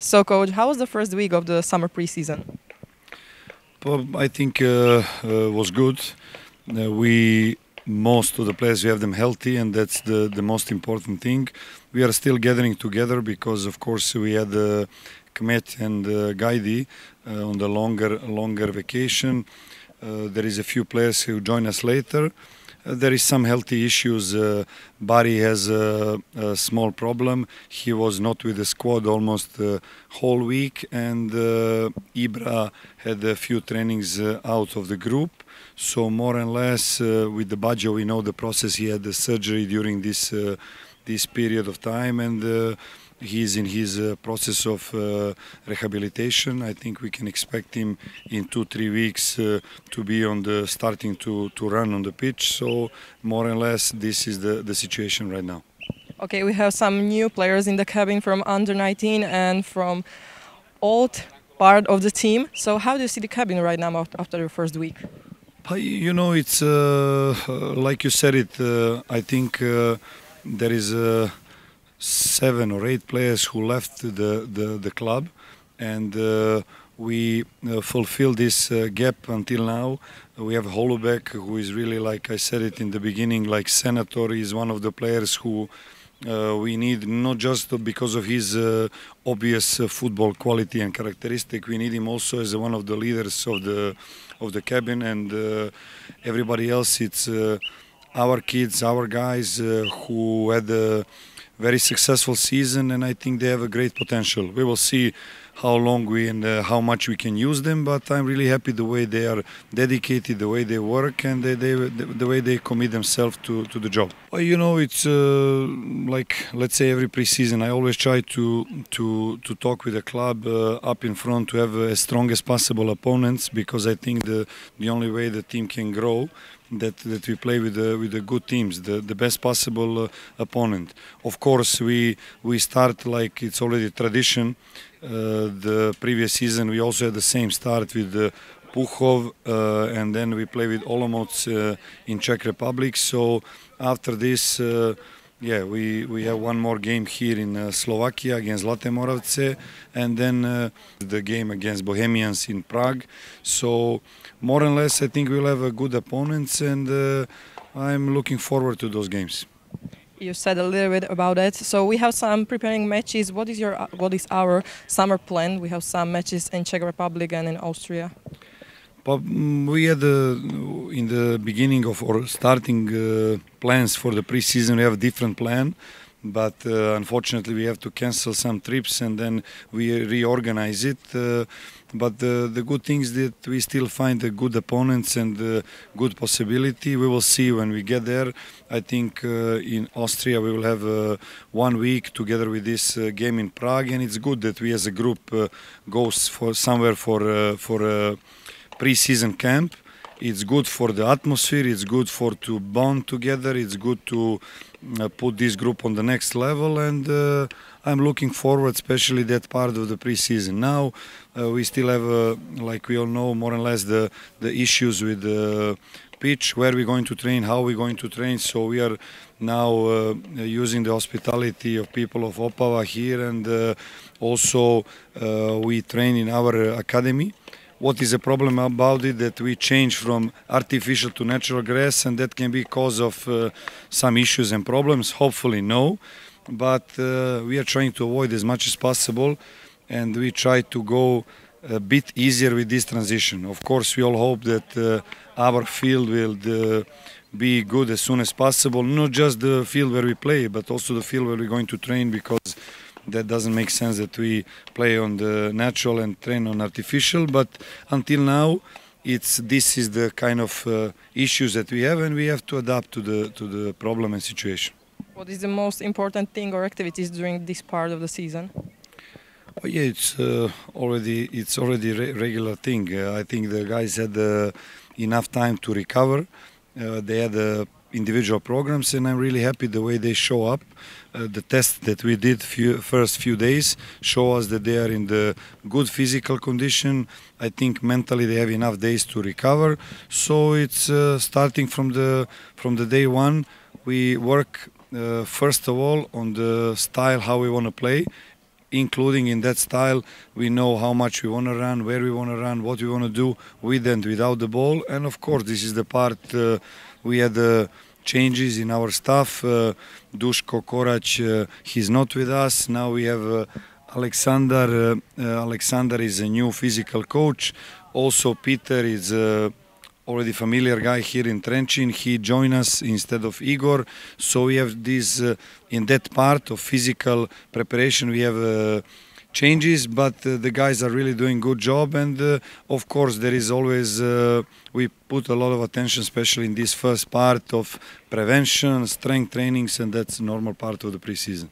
So, Coach, how was the first week of the summer preseason? Well, I think was good. Most of the players, we have them healthy, and that's the most important thing. We are still gathering together because, of course, we had Kmet and Gaidi on the longer vacation. There is a few players who join us later. There is some healthy issues. Bari has a small problem. He was not with the squad almost the whole week, and Ibra had a few trainings out of the group. So more or less with the Baggio, we know the process. He had the surgery during this period of time, and he's in his process of rehabilitation. I think we can expect him in 2-3 weeks to be on the starting to run on the pitch. So more or less this is the situation right now. Okay, we have some new players in the cabin from under 19 and from old part of the team. So how do you see the cabin right now after the first week? You know, it's like you said it. I think there is 7 or 8 players who left the club, and we fulfill this gap until now. We have Holubek, who is really, like I said it in the beginning, like Senator. Is one of the players who we need, not just because of his obvious football quality and characteristic. We need him also as one of the leaders of the cabin, and everybody else. It's our kids, our guys who had a very successful season, and I think they have a great potential. We will see how long and how much we can use them, but I'm really happy the way they are dedicated, the way they work, and the way they commit themselves to the job. Well, you know, it's like, let's say, every preseason I always try to talk with the club up in front to have as strong as possible opponents, because I think the only way the team can grow that we play with the good teams, the best possible opponent. Of course, we start like it's already tradition. The previous season we also had the same start with Puchov, and then we play with Olomouc in Czech Republic. So after this, yeah, we have one more game here in Slovakia against Zlaté Moravce, and then the game against Bohemians in Prague. So more or less, I think we'll have a good opponents, and I'm looking forward to those games. You said a little bit about it. So we have some preparing matches. What is our summer plan? We have some matches in Czech Republic and in Austria. But we had in the beginning of our starting plans for the preseason, we have a different plan, but unfortunately we have to cancel some trips and then we reorganize it. But the good thing is that we still find good opponents and good possibility. We will see when we get there. I think in Austria we will have 1 week together with this game in Prague, and it's good that we as a group goes for somewhere for pre-season camp. It's good for the atmosphere, it's good to bond together, it's good to put this group on the next level, and I'm looking forward, especially that part of the pre-season. Now we still have, like we all know, more or less the issues with the pitch, where we're going to train, how we're going to train. So we are now using the hospitality of people of Opava here, and also we train in our academy. What is the problem about it? That we change from artificial to natural grass, and that can be cause of some issues and problems. Hopefully no, but we are trying to avoid as much as possible, and we try to go a bit easier with this transition. Of course, we all hope that our field will be good as soon as possible, not just the field where we play, but also the field where we're going to train, because that doesn't make sense that we play on the natural and train on artificial. But until now, this is the kind of issues that we have, and we have to adapt to the problem and situation. What is the most important thing or activities during this part of the season? Oh, yeah, it's already regular thing. I think the guys had enough time to recover. They had individual programs, and I'm really happy the way they show up. The test that we did first few days show us that they are in the good physical condition. I think mentally they have enough days to recover. So it's starting from the day one. We work first of all on the style, how we want to play. including in that style. We know how much we want to run, where we want to run, what we want to do with and without the ball. And of course, this is the part we had changes in our staff. Duško Korać, he's not with us. Now we have Alexander. Alexander is a new physical coach. Also, Peter is already familiar guy here in Trenčín. He joined us instead of Igor. So we have this, in that part of physical preparation, we have changes, but the guys are really doing good job. And of course, there is always, we put a lot of attention, especially in this first part of prevention, strength trainings, and that's a normal part of the preseason.